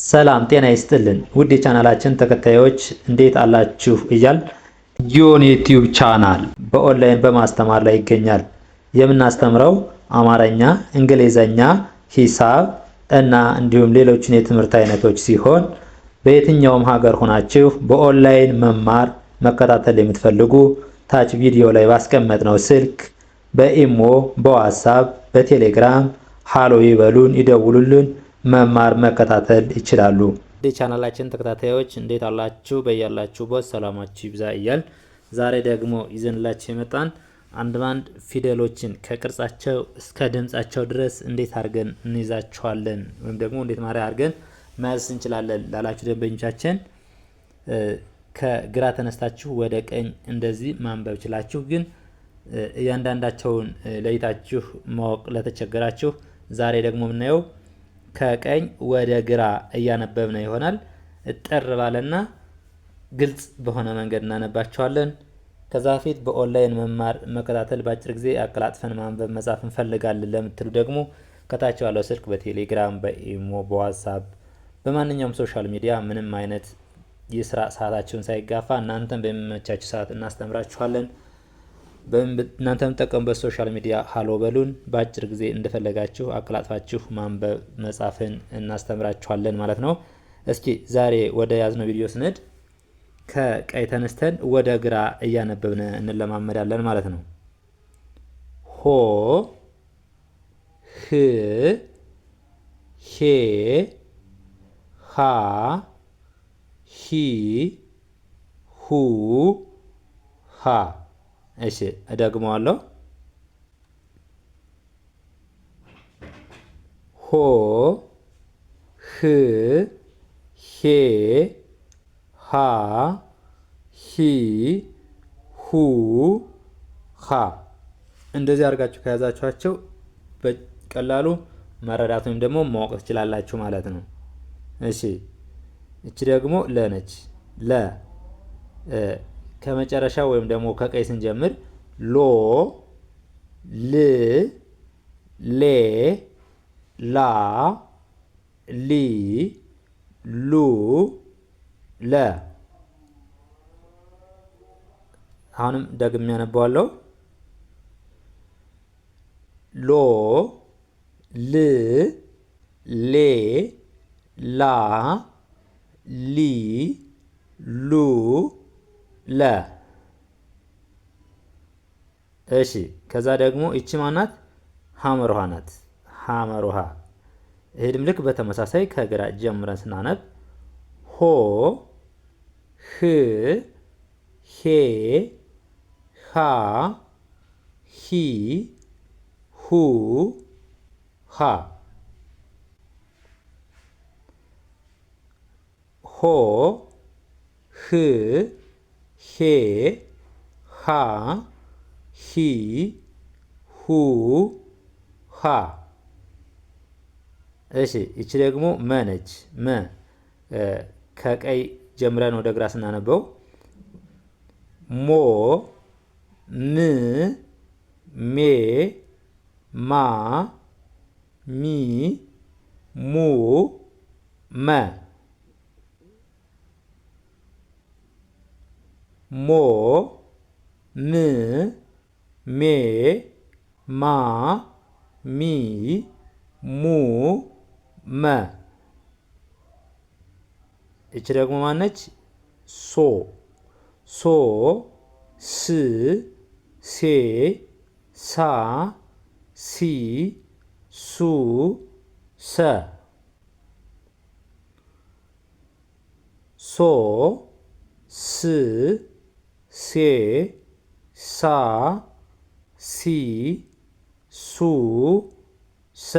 ሰላም ጤና ይስጥልን ውድ የቻናላችን ተከታዮች እንዴት አላችሁ እያል ጊዮን ዩቲዩብ ቻናል በኦንላይን በማስተማር ላይ ይገኛል። የምናስተምረው አማርኛ፣ እንግሊዘኛ፣ ሂሳብ እና እንዲሁም ሌሎችን የትምህርት አይነቶች ሲሆን በየትኛውም ሀገር ሆናችሁ በኦንላይን መማር መከታተል የምትፈልጉ ታች ቪዲዮ ላይ ባስቀመጥነው ስልክ በኢሞ፣ በዋትስአፕ፣ በቴሌግራም ሃሎ ይበሉን፣ ይደውሉልን፣ መማር መከታተል ይችላሉ። ቻናላችን ተከታታዮች እንዴት አላችሁ? በያላችሁበት ሰላማችሁ ይብዛ እያል ዛሬ ደግሞ ይዘንላችሁ የመጣን አንድ ባንድ ፊደሎችን ከቅርጻቸው እስከ ድምጻቸው ድረስ እንዴት አድርገን እንይዛቸዋለን ወይም ደግሞ እንዴት ማሪያ አድርገን መያዝ እንችላለን ላላችሁ ደንበኞቻችን ከግራ ተነስታችሁ ወደ ቀኝ እንደዚህ ማንበብ ይችላችሁ። ግን እያንዳንዳቸውን ለይታችሁ ማወቅ ለተቸገራችሁ ዛሬ ደግሞ የምናየው ከቀኝ ወደ ግራ እያነበብን ይሆናል። እጥር ባለና ግልጽ በሆነ መንገድ እናነባቸዋለን። ከዛ በፊት በኦንላይን መማር መከታተል በአጭር ጊዜ አቀላጥፈን ማንበብ መጻፍ እንፈልጋለን ለምትሉ ደግሞ ከታች ያለው ስልክ በቴሌግራም፣ በኢሞ፣ በዋትስአፕ በማንኛውም ሶሻል ሚዲያ ምንም አይነት የስራ ሰዓታችሁን ሳይጋፋ እናንተን በሚመቻችሁ ሰዓት እናስተምራችኋለን። እናንተ የምትጠቀሙበት ሶሻል ሚዲያ ሃሎ በሉን። በአጭር ጊዜ እንደፈለጋችሁ አቀላጥፋችሁ ማንበብ መጻፍን እናስተምራችኋለን ማለት ነው። እስኪ ዛሬ ወደ ያዝነው ቪዲዮ ስንሄድ ከቀኝ ተነስተን ወደ ግራ እያነበብን እንለማመዳለን ማለት ነው። ሆ፣ ህ፣ ሄ፣ ሃ፣ ሂ፣ ሁ፣ ሃ። እሺ እደግመዋለሁ። ሆ፣ ህ፣ ሄ፣ ሃ፣ ሂ፣ ሁ፣ ሃ። እንደዚህ አድርጋችሁ ከያዛችኋቸው በቀላሉ መረዳት ወይም ደግሞ ማወቅ ትችላላችሁ ማለት ነው። እሺ እቺ ደግሞ ለ ነች። ለ ከመጨረሻ ወይም ደግሞ ከቀይ ስንጀምር ሎ፣ ል፣ ሌ፣ ላ፣ ሊ፣ ሉ፣ ለ። አሁንም ደግሜ ያነባዋለሁ። ሎ፣ ል፣ ሌ፣ ላ፣ ሊ፣ ሉ፣ ለ። እሺ ከዛ ደግሞ እቺ ማናት? ሐመር ውሃ ናት። ሐመር ውሃ። ይሄም ልክ በተመሳሳይ ከግራ ጀምረን ስናነብ ሆ፣ ህ፣ ሄ፣ ሃ፣ ሂ፣ ሁ፣ ሃ። ሆ፣ ህ፣ ሄ፣ ሃ፣ ሂ፣ ሁ፣ ሃ። እሺ እቺ ደግሞ መ ነች። መ ከቀይ ጀምረን ወደ ግራ ስናነበው ሞ፣ ም፣ ሜ፣ ማ፣ ሚ፣ ሙ፣ መ። ሞ፣ ም፣ ሜ፣ ማ፣ ሚ፣ ሙ፣ መ። እቺ ደግሞ ማነች? ሶ። ሶ፣ ስ፣ ሴ፣ ሳ፣ ሲ፣ ሱ፣ ሰ። ሶ፣ ስ፣ ሴ፣ ሳ፣ ሲ፣ ሱ፣ ሰ።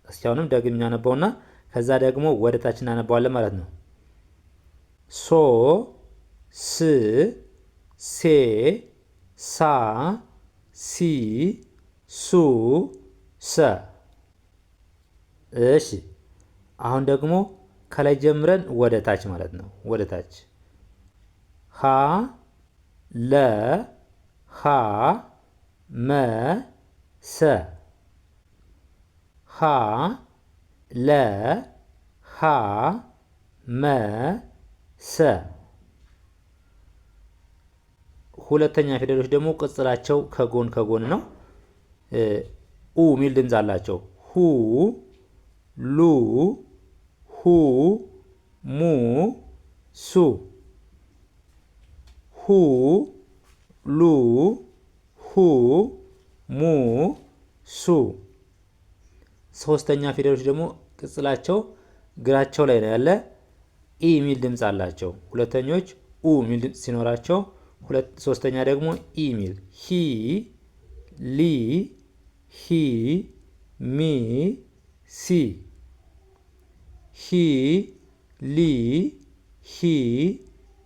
እስኪ አሁንም ደግሜ እናነባውና ከዛ ደግሞ ወደ ታች እናነባዋለን ማለት ነው። ሶ፣ ስ፣ ሴ፣ ሳ፣ ሲ፣ ሱ፣ ሰ። እሺ አሁን ደግሞ ከላይ ጀምረን ወደ ታች ማለት ነው። ወደ ታች ሀ፣ ለ፣ ሀ፣ መ፣ ሰ ሀ ለ መ ሰ። ሁለተኛ ፊደሎች ደግሞ ቅጽላቸው ከጎን ከጎን ነው። ኡ ሚል ድምፅ አላቸው። ሁ ሉ ሁ ሙ ሱ። ሁ ሉ ሁ ሙ ሱ። ሶስተኛ ፊደሎች ደግሞ ቅጽላቸው እግራቸው ላይ ነው ያለ። ኢ ሚል ድምፅ አላቸው። ሁለተኞች ኡ ሚል ድምፅ ሲኖራቸው፣ ሶስተኛ ደግሞ ኢ ሚል ሂ ሊ ሂ ሚ ሲ። ሂ ሊ ሂ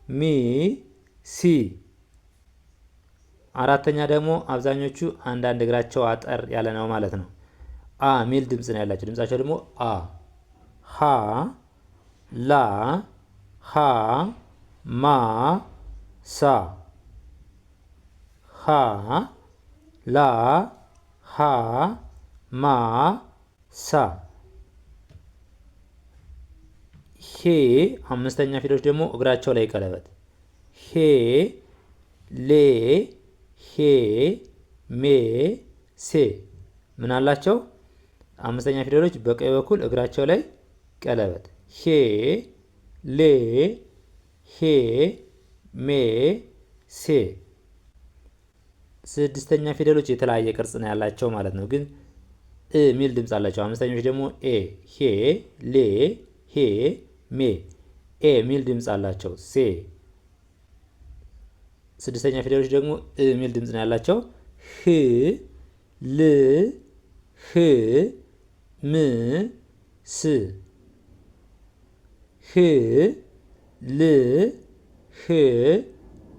ሚ ሲ። አራተኛ ደግሞ አብዛኞቹ አንዳንድ እግራቸው አጠር ያለ ነው ማለት ነው። አ ሚል ድምፅ ነው ያላቸው። ድምፃቸው ደግሞ አ ሀ ላ ሀ ማ ሳ። ሀ ላ ሀ ማ ሳ። ሄ አምስተኛ ፊደሎች ደግሞ እግራቸው ላይ ቀለበት። ሄ ሌ ሄ ሜ ሴ። ምን አላቸው? አምስተኛ ፊደሎች በቀኝ በኩል እግራቸው ላይ ቀለበት። ሄ ሌ ሄ ሜ ሴ። ስድስተኛ ፊደሎች የተለያየ ቅርጽ ነው ያላቸው ማለት ነው፣ ግን እ ሚል ድምፅ አላቸው። አምስተኞች ደግሞ ኤ ሄ ሌ ሄ ሜ ኤ ሚል ድምፅ አላቸው። ሴ። ስድስተኛ ፊደሎች ደግሞ እ ሚል ድምፅ ነው ያላቸው። ህ ል ህ ም ስ። ህ ል ህ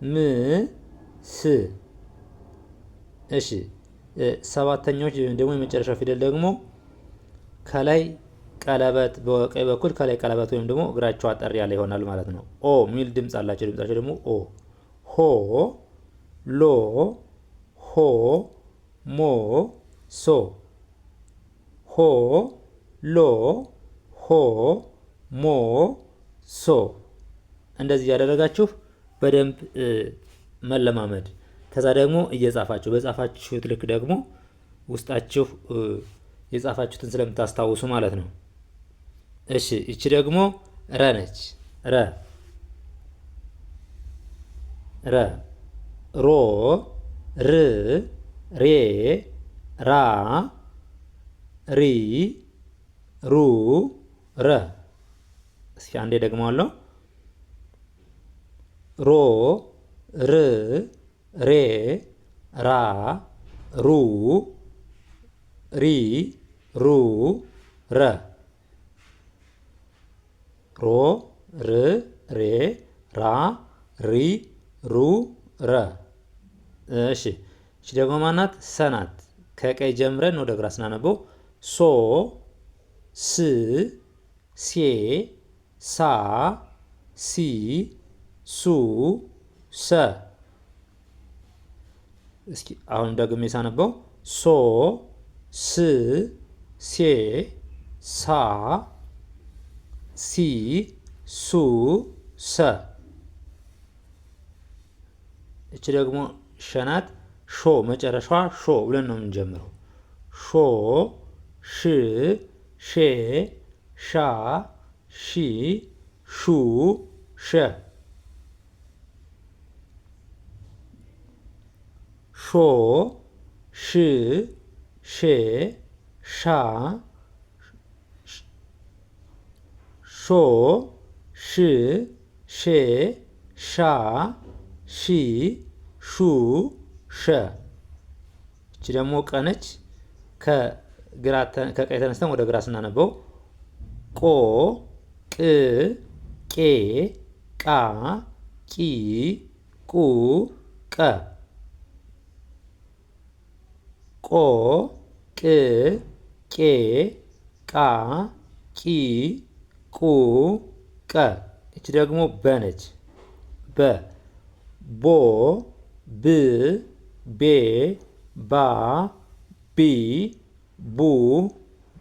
ም ስ። እሺ ሰባተኛዎች ደግሞ የመጨረሻው ፊደል ደግሞ ከላይ ቀለበት፣ በቀኝ በኩል ከላይ ቀለበት ወይም ደግሞ እግራቸው አጠር ያለ ይሆናል ማለት ነው። ኦ ሚል ድምፅ አላቸው። ድምጻቸው ደግሞ ኦ ሆ ሎ ሆ ሞ ሶ። ሆ ሎ ሆ ሞ ሶ። እንደዚህ ያደረጋችሁ በደንብ መለማመድ። ከዛ ደግሞ እየጻፋችሁ በጻፋችሁት ልክ ደግሞ ውስጣችሁ የጻፋችሁትን ስለምታስታውሱ ማለት ነው። እሺ እቺ ደግሞ ረ ነች። ረ ረ ሮ ር ሬ ራ ሪ ሩ ረ። እስኪ አንዴ ደግመዋለሁ። ሮ ር ሬ ራ ሩ ሪ ሩ ረ። ሮ ር ሬ ራ ሪ ሩ ረ። እሺ እሺ ደግሞ ማናት? ሰናት። ከቀይ ጀምረን ወደ ግራ ስናነበው ሶ ስ ሴ ሳ ሲ ሱ ሰ። እስኪ አሁን ደግሜ ሳነበው ሶ ስ ሴ ሳ ሲ ሱ ሰ። እቺ ደግሞ ሸናት። ሾ መጨረሻዋ ሾ ብለን ነው የምንጀምረው። ሾ ሽ ሼ ሻ ሺ ሹ ሸ። ሾ ሽ ሼ ሻ ሾ ሽ ሼ ሻ ሺ ሹ ሸ። እቺ ደግሞ ቀነች። ከቀኝ ተነስተን ወደ ግራ ስናነበው ቆ ቅ ቄ ቃ ቂ ቁ ቀ። ቆ ቅ ቄ ቃ ቂ ቁ ቀ። እቺ ደግሞ በነች። በ ቦ ብ ቤ ባ ቢ ቡ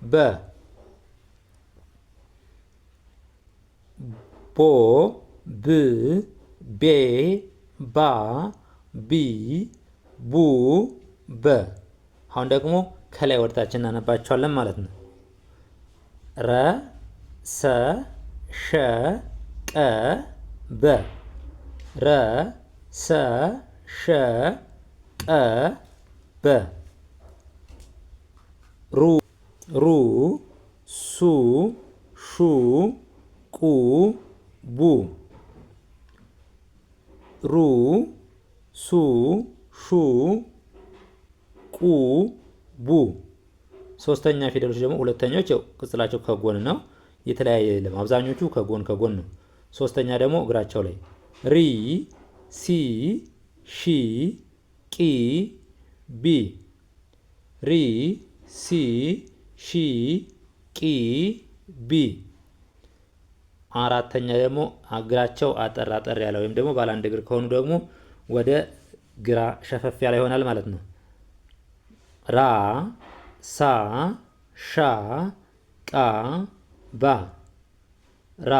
በ። ቦ ብ ቤ ባ ቢ ቡ በ። አሁን ደግሞ ከላይ ወደታችን እናነባቸዋለን ማለት ነው። ረ ሰ ሸ ቀ በ ረ ሰ ሸ ቀ በ ሩ ሩ ሱ ሹ ቁ ቡ ሩ ሱ ሹ ቁ ቡ። ሶስተኛ ፊደሎች ደግሞ ሁለተኞች ቅጽላቸው ከጎን ነው፣ የተለያየ የለም። አብዛኞቹ ከጎን ከጎን ነው። ሶስተኛ ደግሞ እግራቸው ላይ ሪ ሲ ሺ ቂ ቢ ሪ ሲ ሺ ቂ ቢ። አራተኛ ደግሞ እግራቸው አጠር አጠር ያለ ወይም ደግሞ ባለ አንድ እግር ከሆኑ ደግሞ ወደ ግራ ሸፈፍ ያለ ይሆናል ማለት ነው። ራ ሳ ሻ ቃ ባ ራ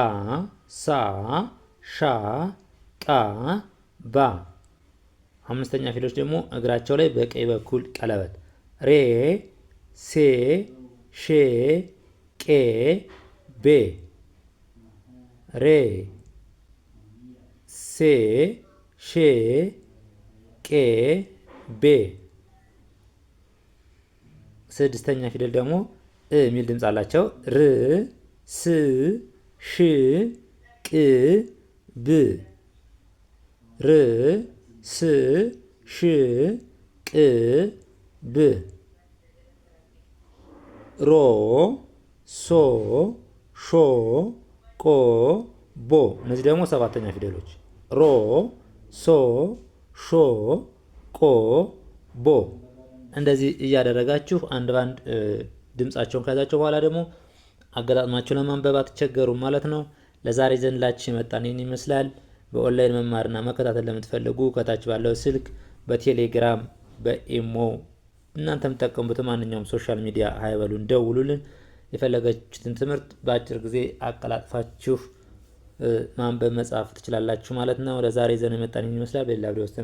ሳ ሻ ቃ ባ። አምስተኛ ፊደሎች ደግሞ እግራቸው ላይ በቀኝ በኩል ቀለበት ሬ ሴ ሼ ቄ ቤ ሬ ሴ ሼ ቄ ቤ። ስድስተኛ ፊደል ደግሞ የሚል ድምፅ አላቸው። ር ስ ሽ ቅ ብ ር ስ ሽ ቅ ብ ሮ ሶ ሾ ቆ ቦ። እነዚህ ደግሞ ሰባተኛ ፊደሎች ሮ ሶ ሾ ቆ ቦ። እንደዚህ እያደረጋችሁ አንድ ባንድ ድምጻቸውን ከያዛችሁ በኋላ ደግሞ አገጣጥማችሁ ለማንበብ አትቸገሩም ማለት ነው። ለዛሬ ዘንላችሁ የመጣን ይህን ይመስላል። በኦንላይን መማርና መከታተል ለምትፈልጉ ከታች ባለው ስልክ በቴሌግራም በኢሞ እናንተ የምትጠቀሙበት ማንኛውም ሶሻል ሚዲያ ሀይበሉን ደውሉልን። የፈለጋችሁትን ትምህርት በአጭር ጊዜ አቀላጥፋችሁ ማንበብ መጻፍ ትችላላችሁ ማለት ነው። ለዛሬ ዘን የመጣን ይመስላል። በሌላ ቪዲዮ ውስጥ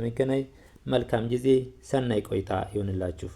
መልካም ጊዜ፣ ሰናይ ቆይታ ይሁንላችሁ።